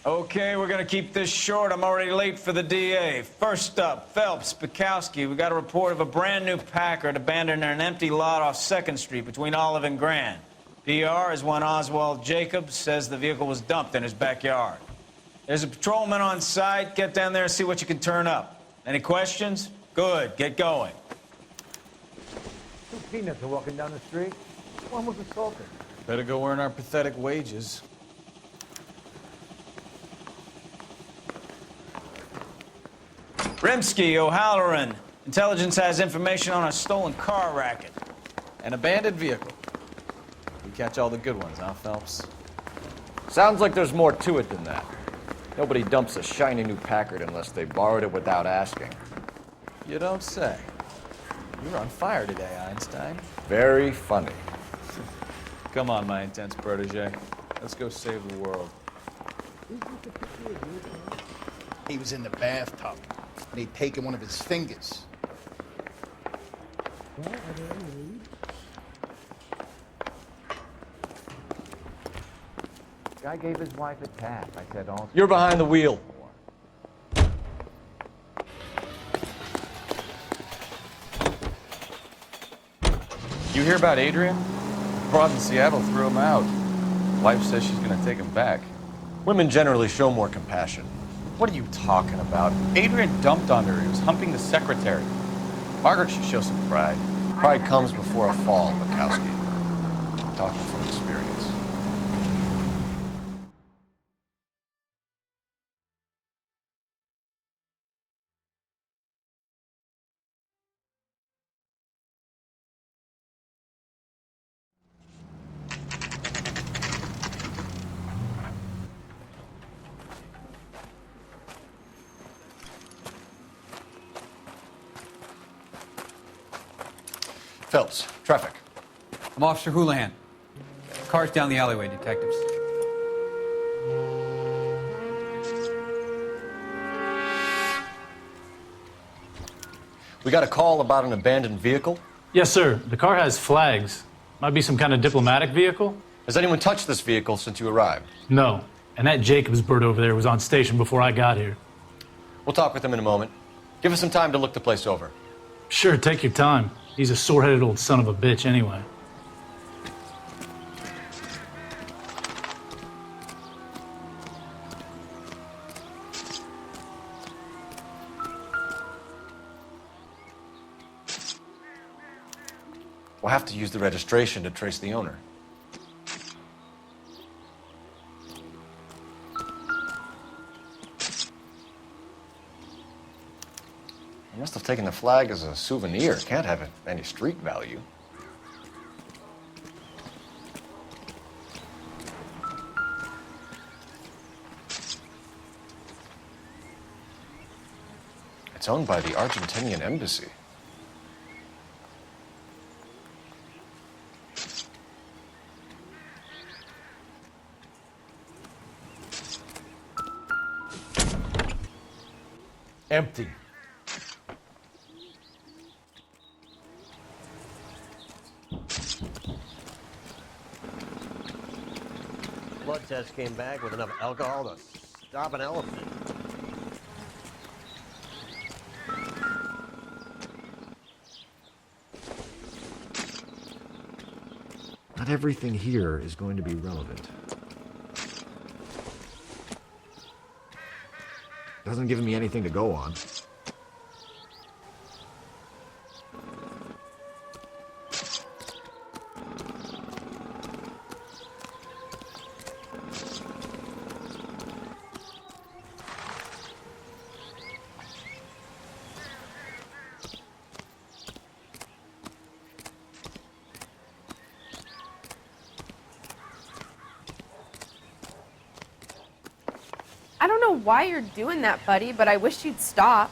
Okay, we're gonna keep this short. I'm already late for the DA. First up, Phelps, Bukowski. We got a report of a brand new Packard abandoned in an empty lot off 2nd Street between Olive and Grand. PR is one Oswald Jacobs says the vehicle was dumped in his backyard. There's a patrolman on site. Get down there and see what you can turn up. Any questions? Good, get going. Two peanuts are walking down the street. One was assaulted. Better go earn our pathetic wages. Rimsky, O'Halloran. Intelligence has information on a stolen car racket. An abandoned vehicle. We catch all the good ones, huh, Phelps? Sounds like there's more to it than that. Nobody dumps a shiny new Packard unless they borrowed it without asking. You don't say. You're on fire today, Einstein. Very funny. Come on, my intense protege. Let's go save the world. He was in the bathtub. They'd taken one of his fingers. Guy gave his wife a tap. I said, "Oh." You're behind the wheel. You hear about Adrian? Bros in Seattle threw him out. Wife says she's gonna take him back. Women generally show more compassion. What are you talking about? Adrian dumped on her. He was humping the secretary. Margaret should show some pride. Pride comes before a fall, Bukowski. I'm talking from experience. Phelps, traffic. I'm Officer Houlihan. Car's down the alleyway, detectives. We got a call about an abandoned vehicle. Yes, sir. The car has flags. Might be some kind of diplomatic vehicle? Has anyone touched this vehicle since you arrived? No. And that Jacobs bird over there was on station before I got here. We'll talk with him in a moment. Give us some time to look the place over. Sure, take your time. He's a sore-headed old son of a bitch anyway. We'll have to use the registration to trace the owner. He must have taken the flag as a souvenir. Can't have any street value. It's owned by the Argentinian embassy. Empty. Blood test came back with enough alcohol to stop an elephant. Not everything here is going to be relevant. Doesn't give me anything to go on. I don't know why you're doing that, buddy, but I wish you'd stop.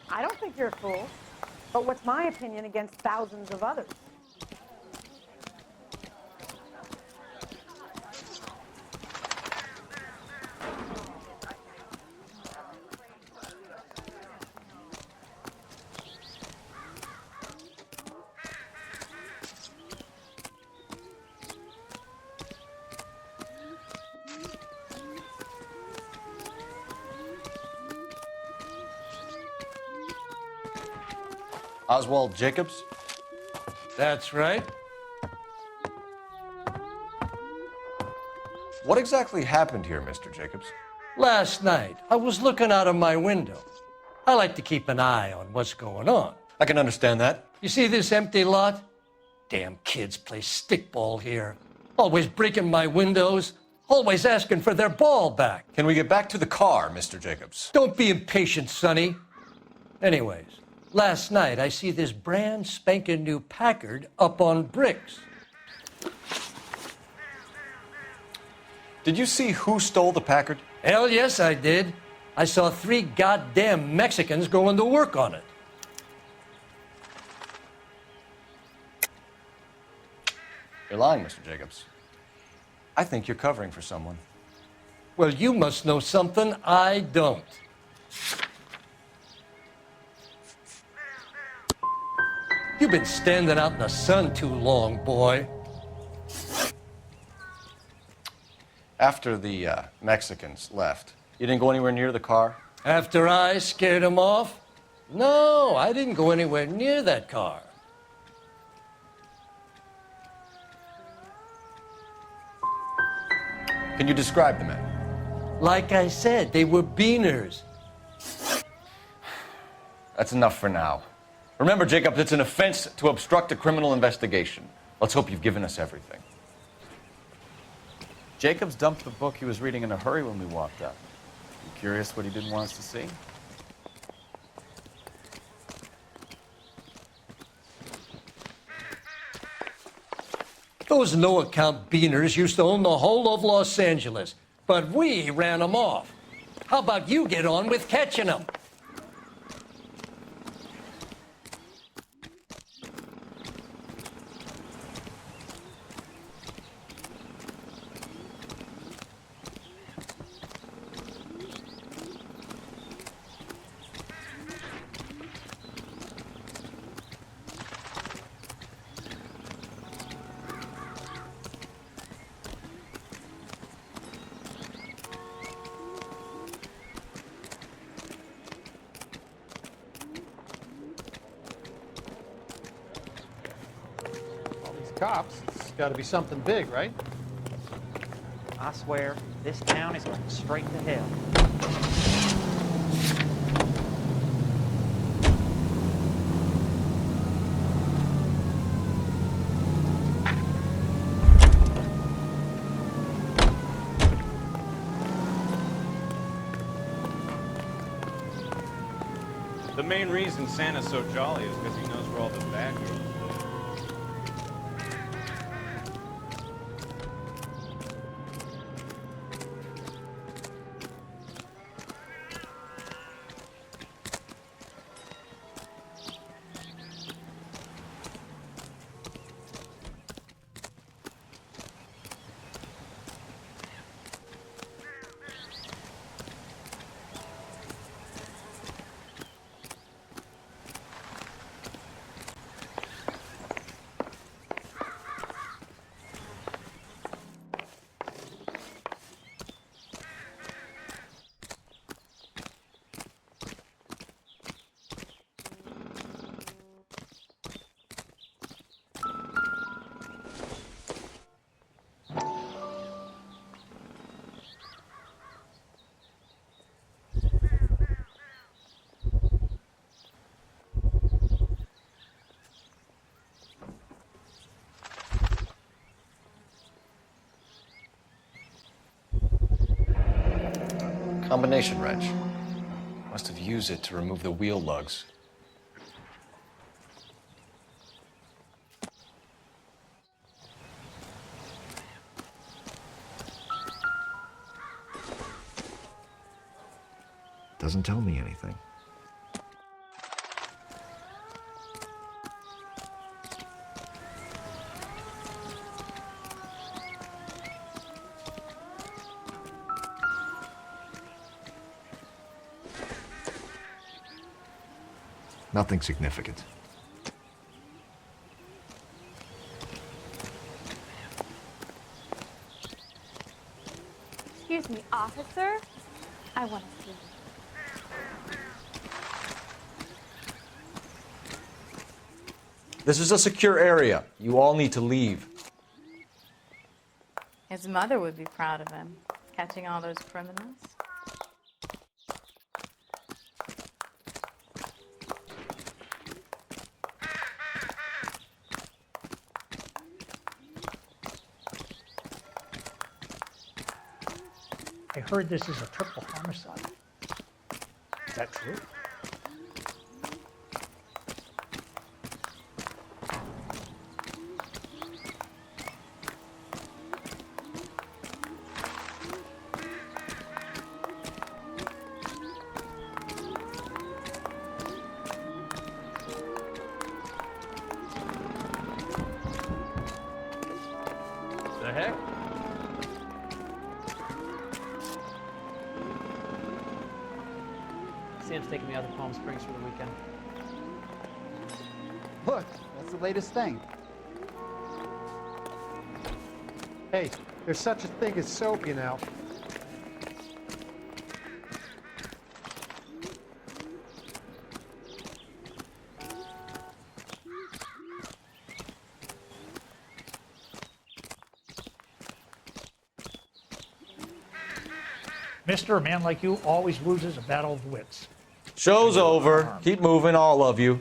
I don't think you're a fool. But what's my opinion against thousands of others? Oswald Jacobs? That's right. What exactly happened here, Mr. Jacobs? Last night, I was looking out of my window. I like to keep an eye on what's going on. I can understand that. You see this empty lot? Damn kids play stickball here. Always breaking my windows, always asking for their ball back. Can we get back to the car, Mr. Jacobs? Don't be impatient, Sonny. Anyways, last night I see this brand spanking new Packard up on bricks. Did you see who stole the Packard? Hell yes, I did. I saw 3 goddamn Mexicans going to work on it. You're lying, Mr. Jacobs. I think you're covering for someone. Well, you must know something I don't. You've been standing out in the sun too long, boy. After the Mexicans left, you didn't go anywhere near the car? After I scared them off? No, I didn't go anywhere near that car. Can you describe the men? Like I said, they were beaners. That's enough for now. Remember, Jacobs, it's an offense to obstruct a criminal investigation. Let's hope you've given us everything. Jacobs dumped the book he was reading in a hurry when we walked up. You curious what he didn't want us to see? Those no-account beaners used to own the whole of Los Angeles, but we ran them off. How about you get on with catching them? Cops. It's got to be something big, right? I swear, this town is going straight to hell. The main reason Santa's so jolly is because he knows where all the bad girls live. Combination wrench. Must have used it to remove the wheel lugs. Doesn't tell me anything. Nothing significant. Excuse me, officer. I want to see you. This is a secure area. You all need to leave. His mother would be proud of him, catching all those criminals. I heard this is a triple homicide. Is that true? The heck? Sam's taking me out to Palm Springs for the weekend. Look, that's the latest thing. Hey, there's such a thing as soap, you know. Mister, a man like you always loses a battle of wits. Show's over. Keep moving, all of you.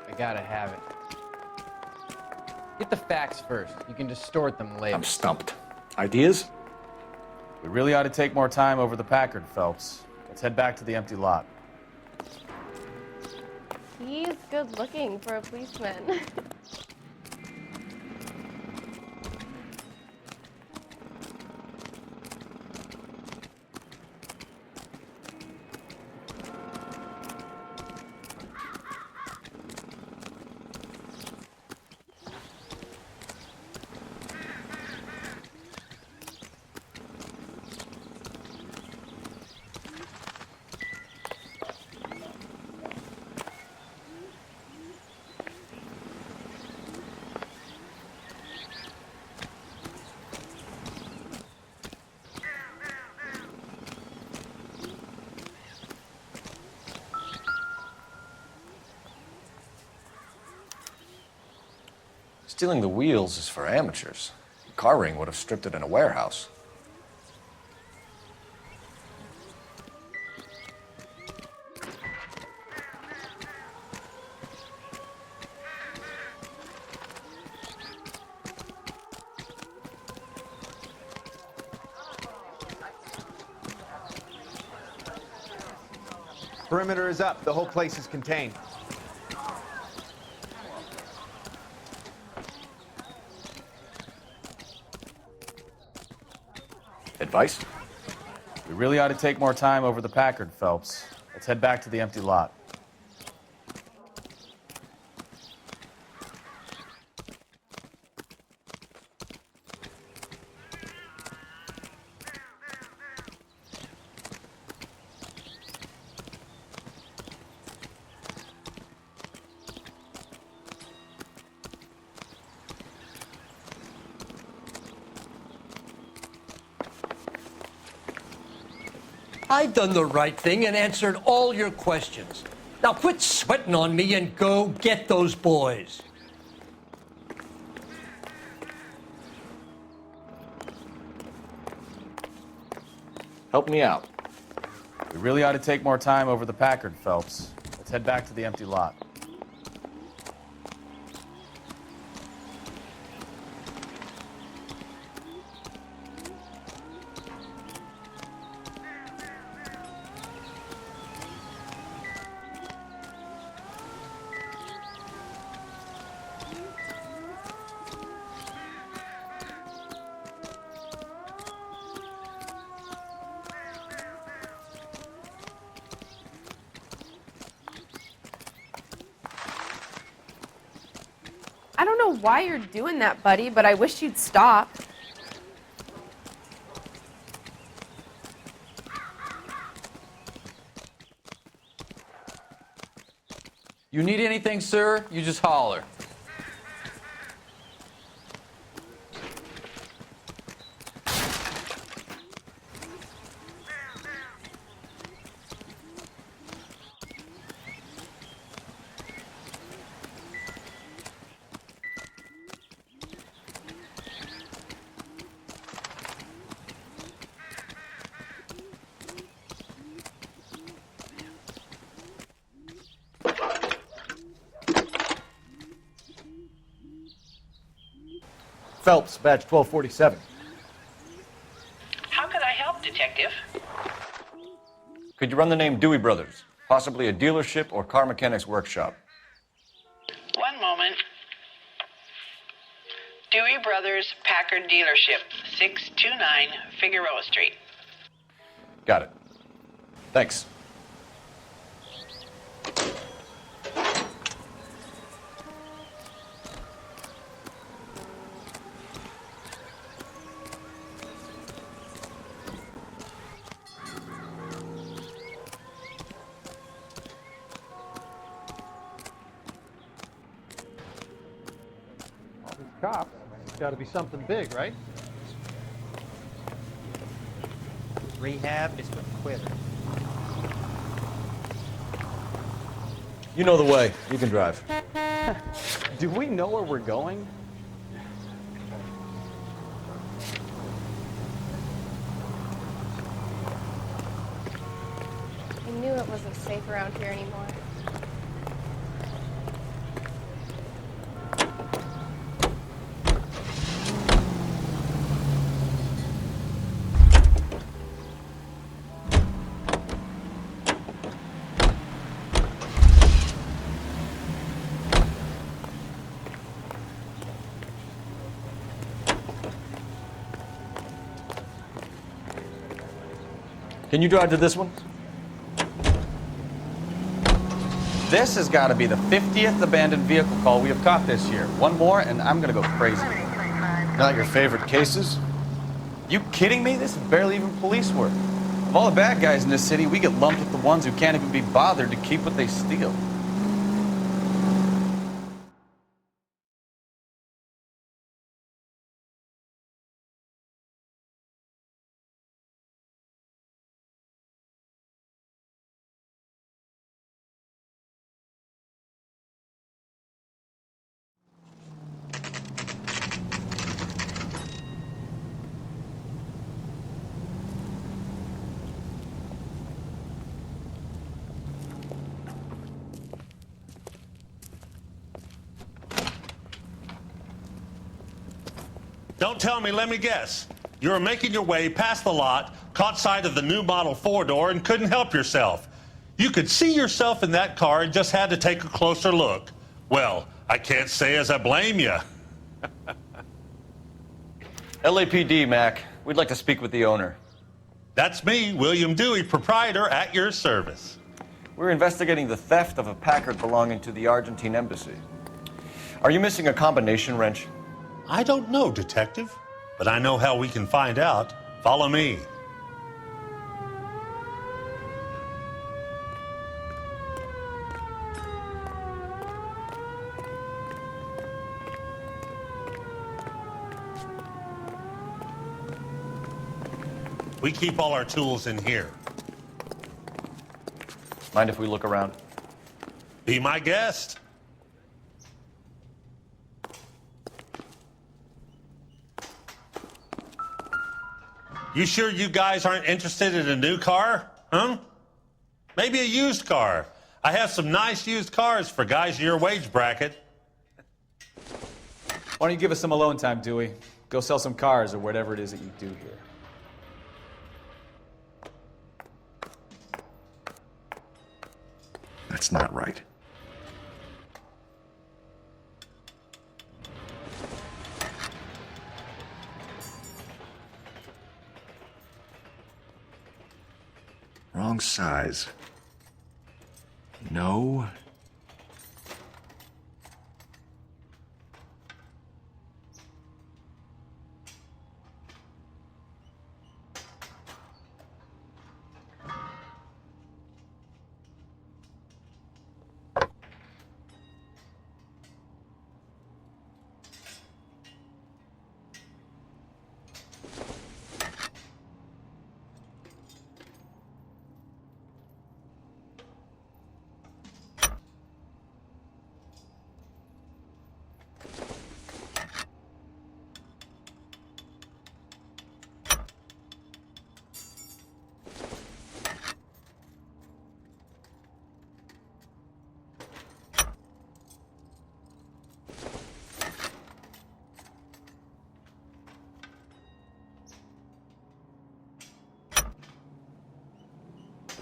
I gotta have it. Get the facts first. You can distort them later. I'm stumped. Ideas? We really ought to take more time over the Packard, Phelps. Let's head back to the empty lot. He's good looking for a policeman. Stealing the wheels is for amateurs. The car ring would have stripped it in a warehouse. Perimeter is up. The whole place is contained. Advice? We really ought to take more time over the Packard, Phelps. Let's head back to the empty lot. I've done the right thing and answered all your questions. Now quit sweating on me and go get those boys. Help me out. We really ought to take more time over the Packard, Phelps. Let's head back to the empty lot. I don't know why you're doing that, buddy, but I wish you'd stop. You need anything, sir? You just holler. Phelps, badge 1247. How can I help, Detective? Could you run the name Dewey Brothers? Possibly a dealership or car mechanics workshop. One moment. Dewey Brothers Packard Dealership, 629 Figueroa Street. Got it. Thanks. All these cops. It's got to be something big, right? Rehab is for quitters. You know the way. You can drive. Do we know where we're going? I knew it wasn't safe around here anymore. Can you drive to this one? This has got to be the 50th abandoned vehicle call we have caught this year. One more, and I'm going to go crazy. Not your favorite cases? You kidding me? This is barely even police work. Of all the bad guys in this city, we get lumped with the ones who can't even be bothered to keep what they steal. Don't tell me, let me guess. You were making your way past the lot, caught sight of the new model 4-door, and couldn't help yourself. You could see yourself in that car and just had to take a closer look. Well, I can't say as I blame you. LAPD, Mac. We'd like to speak with the owner. That's me, William Dewey, proprietor, at your service. We're investigating the theft of a Packard belonging to the Argentine embassy. Are you missing a combination wrench? I don't know, Detective, but I know how we can find out. Follow me. We keep all our tools in here. Mind if we look around? Be my guest. You sure you guys aren't interested in a new car? Huh? Maybe a used car. I have some nice used cars for guys in your wage bracket. Why don't you give us some alone time, Dewey? Go sell some cars or whatever it is that you do here. That's not right. Wrong size. No.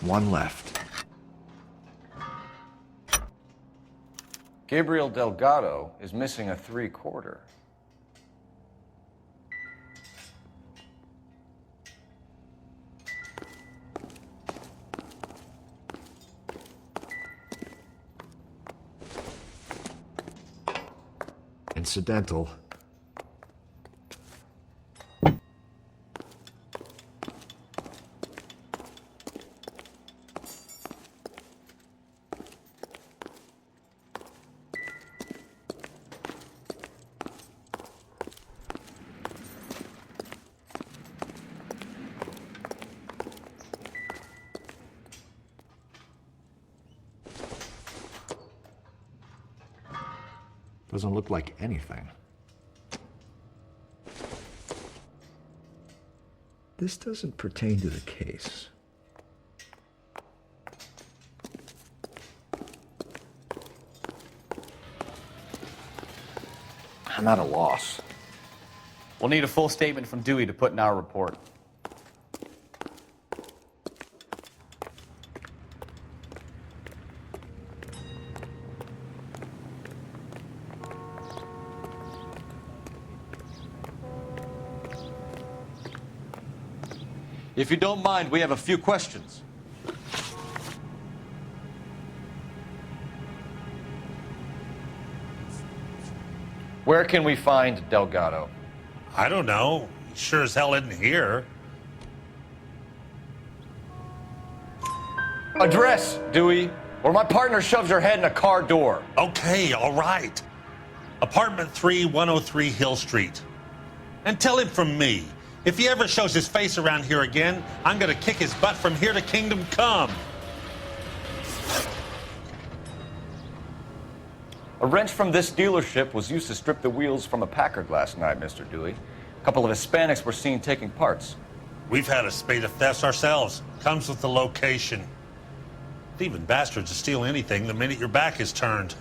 One left. Gabriel Delgado is missing a 3/4. Incidental. Doesn't look like anything. This doesn't pertain to the case. I'm at a loss. We'll need a full statement from Dewey to put in our report. If you don't mind, we have a few questions. Where can we find Delgado? I don't know. He sure as hell isn't here. Address, Dewey, or my partner shoves her head in a car door. Okay, all right. Apartment 3, 103 Hill Street. And tell him from me, if he ever shows his face around here again, I'm gonna kick his butt from here to Kingdom Come. A wrench from this dealership was used to strip the wheels from a Packard last night, Mr. Dewey. A couple of Hispanics were seen taking parts. We've had a spate of thefts ourselves. Comes with the location. Thieving bastards will steal anything the minute your back is turned.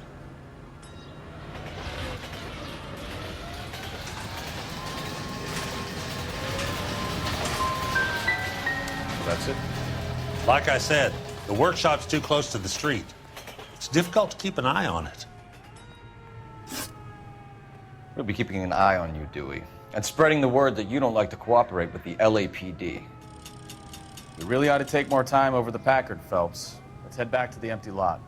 That's it? Like I said, the workshop's too close to the street. It's difficult to keep an eye on it. We'll be keeping an eye on you, Dewey, and spreading the word that you don't like to cooperate with the LAPD. We really ought to take more time over the Packard, Phelps. Let's head back to the empty lot.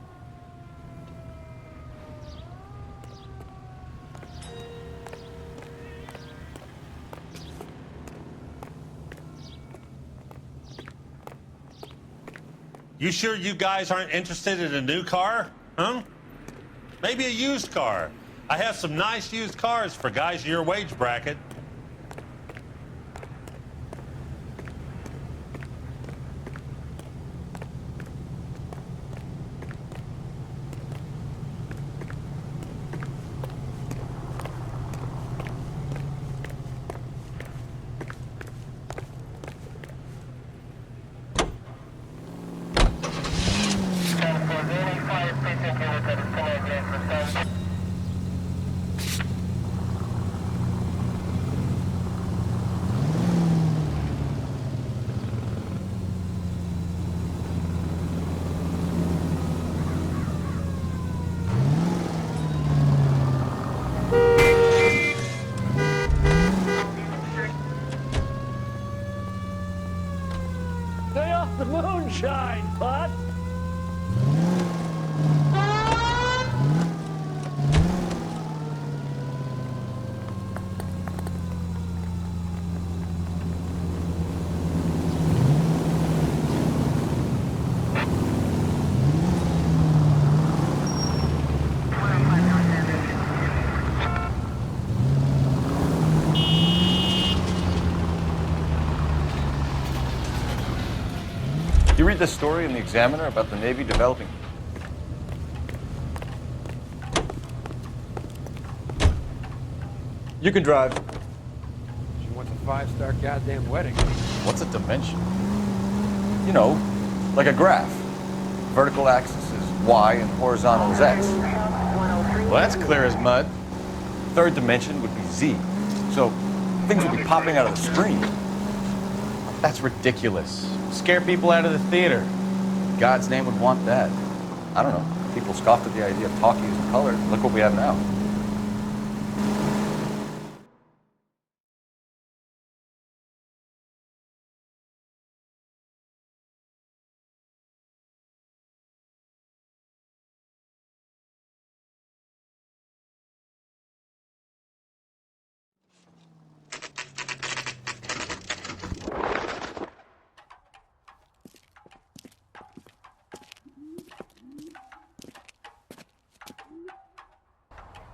You sure you guys aren't interested in a new car? Huh? Maybe a used car. I have some nice used cars for guys in your wage bracket. Stay off the moonshine, bud. You read the story in the Examiner about the Navy developing... You can drive. She wants a 5-star goddamn wedding. What's a dimension? You know, like a graph. Vertical axis is Y and horizontal is X. Well, that's clear as mud. Third dimension would be Z. So things would be popping out of the screen. That's ridiculous. Scare people out of the theater. in God's name would want that? I don't know. People scoffed at the idea of talkie using color. Look what we have now.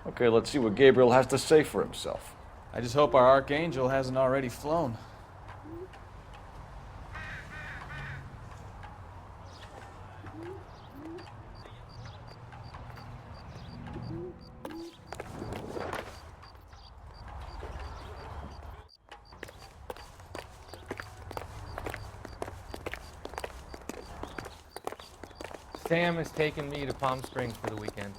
Okay, let's see what Gabriel has to say for himself. I just hope our archangel hasn't already flown. Sam has taken me to Palm Springs for the weekend.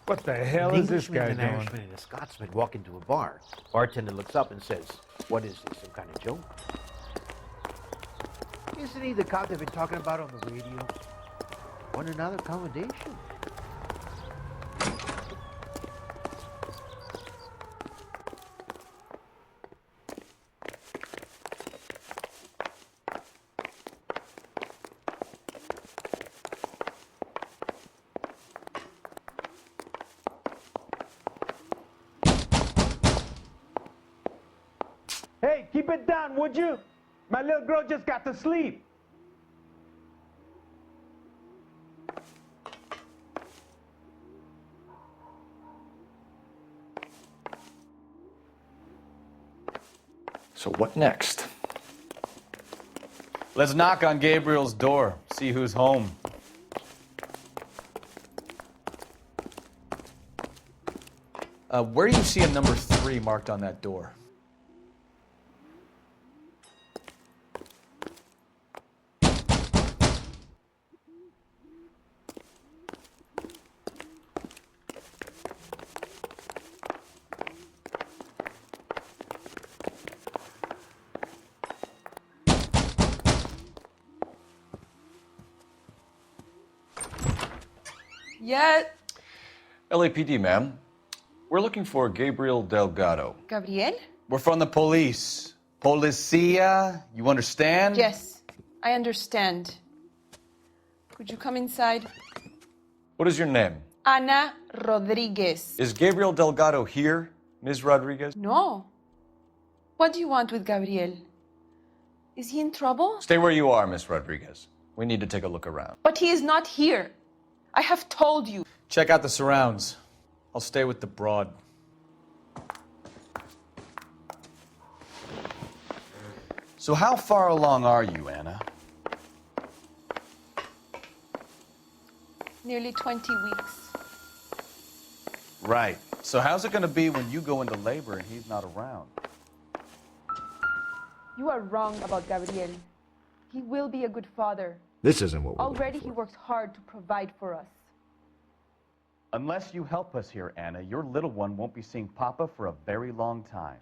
What the hell is this guy An doing? Irishman and a Scotsman walk into a bar. Bartender looks up and says, "What is this, some kind of joke?" Isn't he the cop they've been talking about on the radio? Want another accommodation? Hey, keep it down, would you? My little girl just got to sleep. So what next? Let's knock on Gabriel's door, see who's home. Where do you see a number 3 marked on that door? Yet. LAPD, ma'am. We're looking for Gabriel Delgado. Gabriel? We're from the police. Policia, you understand? Yes, I understand. Could you come inside? What is your name? Ana Rodriguez. Is Gabriel Delgado here, Ms. Rodriguez? No. What do you want with Gabriel? Is he in trouble? Stay where you are, Ms. Rodriguez. We need to take a look around. But he is not here. I have told you. Check out the surrounds. I'll stay with the broad. So how far along are you, Anna? Nearly 20 weeks. Right. So how's it going to be when you go into labor and he's not around? You are wrong about Gabriel. He will be a good father. This isn't what we're Already he works hard to provide for us. Unless you help us here, Anna, your little one won't be seeing Papa for a very long time.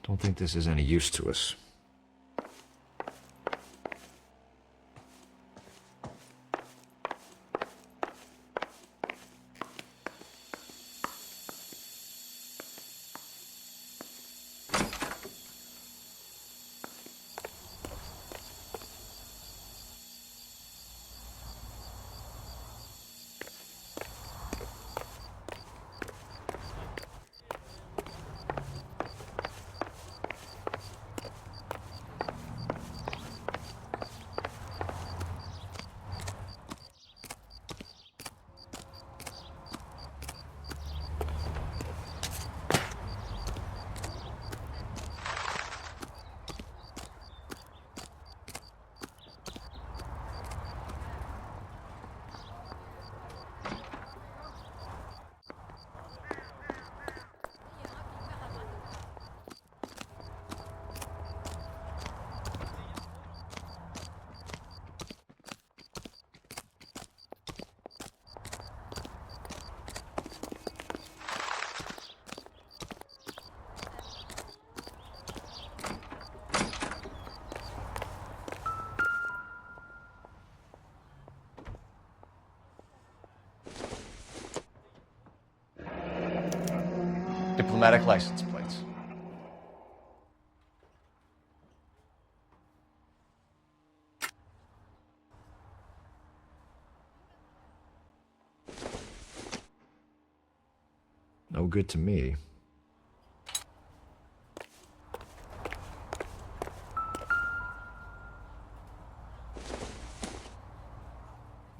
Don't think this is any use to us. Automatic license plates. No good to me.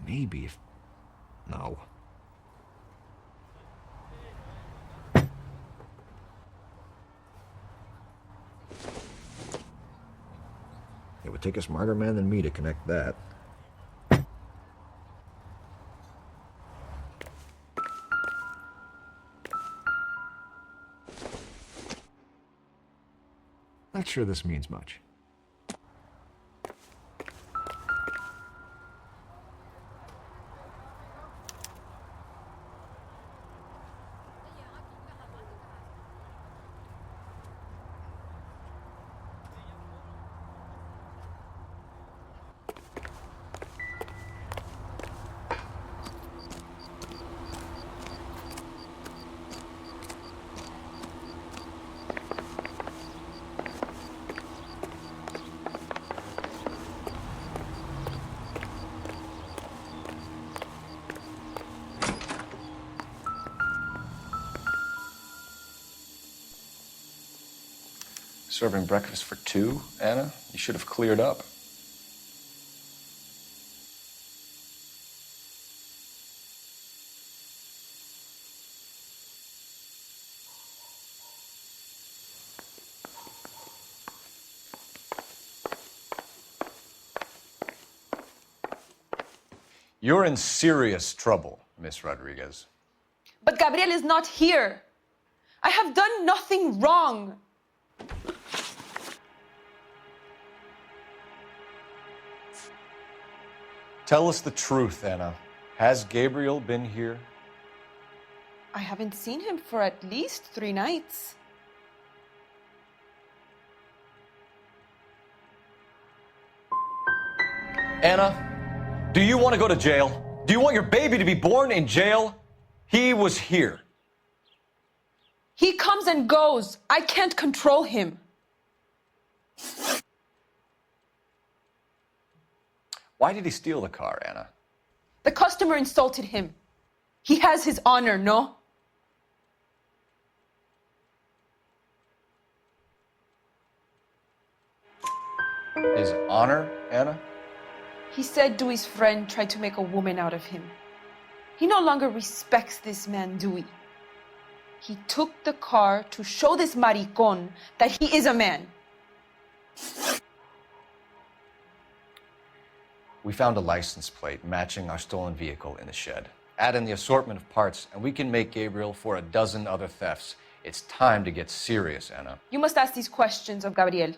Maybe if... No. It would take a smarter man than me to connect that. Not sure this means much. Serving breakfast for two, Anna? You should have cleared up. You're in serious trouble, Miss Rodriguez. But Gabriel is not here. I have done nothing wrong. Tell us the truth, Anna. Has Gabriel been here? I haven't seen him for at least 3 nights. Anna, do you want to go to jail? Do you want your baby to be born in jail? He was here. He comes and goes. I can't control him. Why did he steal the car, Anna? The customer insulted him. He has his honor, no? His honor, Anna? He said Dewey's friend tried to make a woman out of him. He no longer respects this man, Dewey. He took the car to show this maricón that he is a man. We found a license plate matching our stolen vehicle in the shed. Add in the assortment of parts, and we can make Gabriel for a dozen other thefts. It's time to get serious, Anna. You must ask these questions of Gabriel.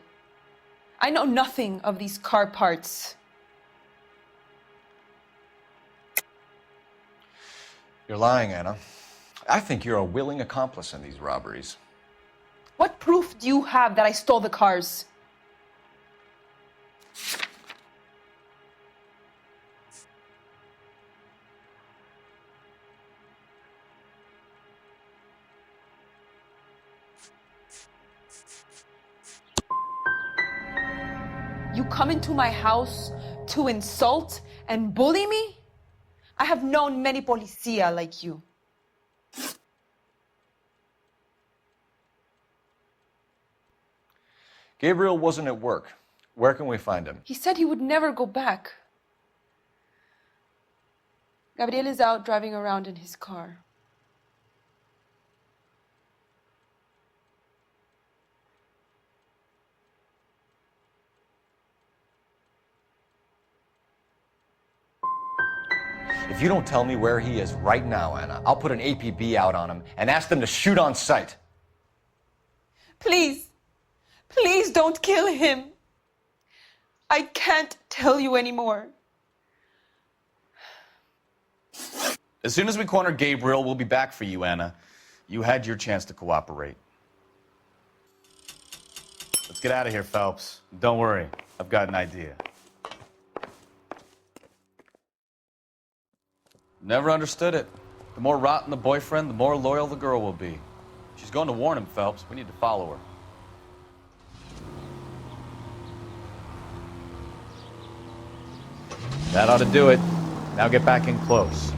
I know nothing of these car parts. You're lying, Anna. I think you're a willing accomplice in these robberies. What proof do you have that I stole the cars? You come into my house to insult and bully me? I have known many policia like you. Gabriel wasn't at work. Where can we find him? He said he would never go back. Gabriel is out driving around in his car. If you don't tell me where he is right now, Anna, I'll put an APB out on him and ask them to shoot on sight. Please, please don't kill him. I can't tell you anymore. As soon as we corner Gabriel, we'll be back for you, Anna. You had your chance to cooperate. Let's get out of here, Phelps. Don't worry, I've got an idea. Never understood it. The more rotten the boyfriend, the more loyal the girl will be. She's going to warn him, Phelps. We need to follow her. That ought to do it. Now get back in close.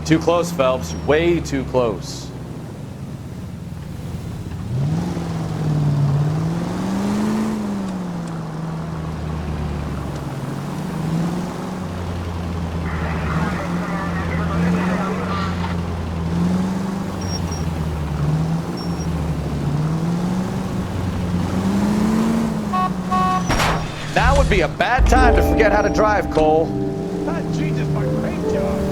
Too close, Phelps. Way too close. Now would be a bad time to forget how to drive, Cole. Jesus, my great job.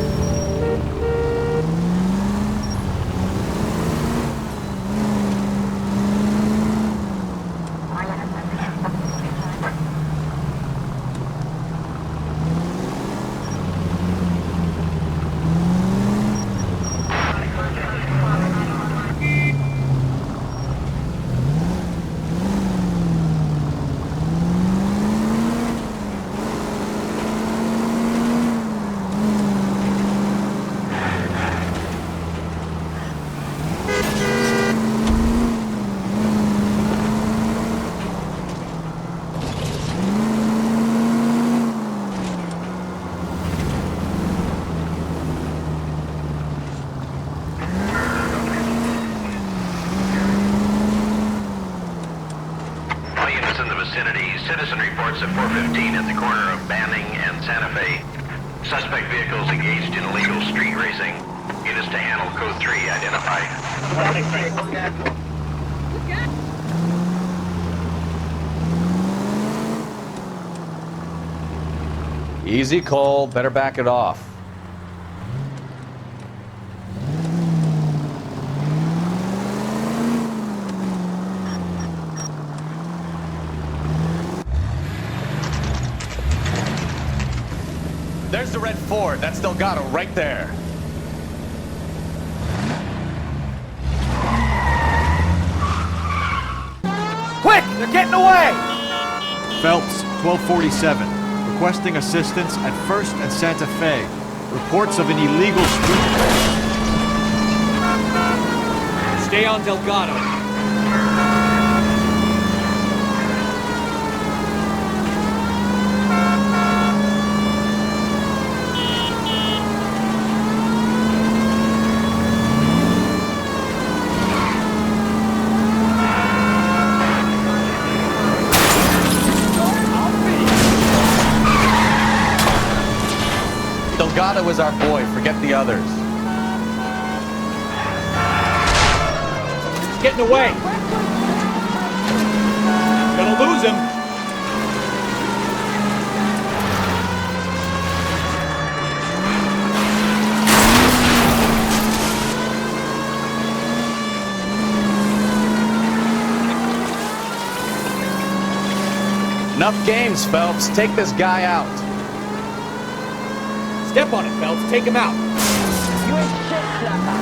Citizen reports at 415 at the corner of Banning and Santa Fe. Suspect vehicles engaged in illegal street racing. Units to handle code 3 identified. Easy, Cole. Better back it off. There's the red Ford. That's Delgado right there. Quick! They're getting away! Phelps, 1247. Requesting assistance at 1st and Santa Fe. Reports of an illegal street race. Stay on Delgado. Delgado is our boy. Forget the others. Getting away. Gonna lose him. Enough games, Phelps. Take this guy out. Step on it, Phelps. Take him out. You ain't shit, Slapper.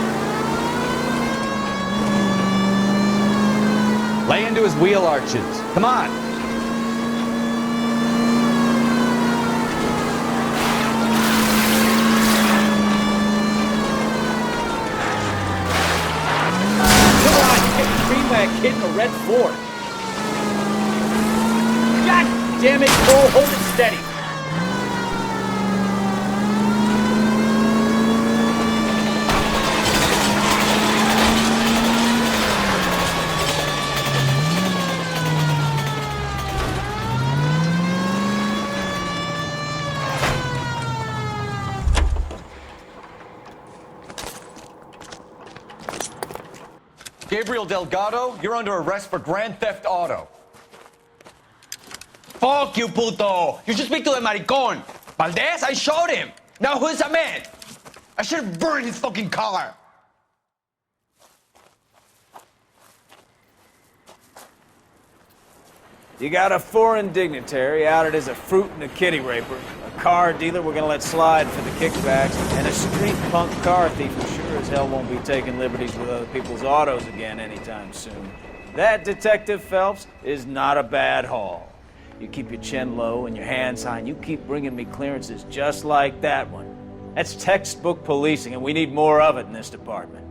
Lay into his wheel arches. Come on. Come on, you're getting creamed by a kid in a red Ford. God damn it, Cole. Hold it steady. Gabriel Delgado, you're under arrest for grand theft auto. Fuck you, puto! You should speak to the maricon. Valdez, I showed him. Now who's a man? I should have burned his fucking car. You got a foreign dignitary outed as a fruit and a kitty raper, a car dealer we're gonna let slide for the kickbacks, and a street punk car thief who sure as hell won't be taking liberties with other people's autos again anytime soon. That, Detective Phelps, is not a bad haul. You keep your chin low and your hands high, and you keep bringing me clearances just like that one. That's textbook policing, and we need more of it in this department.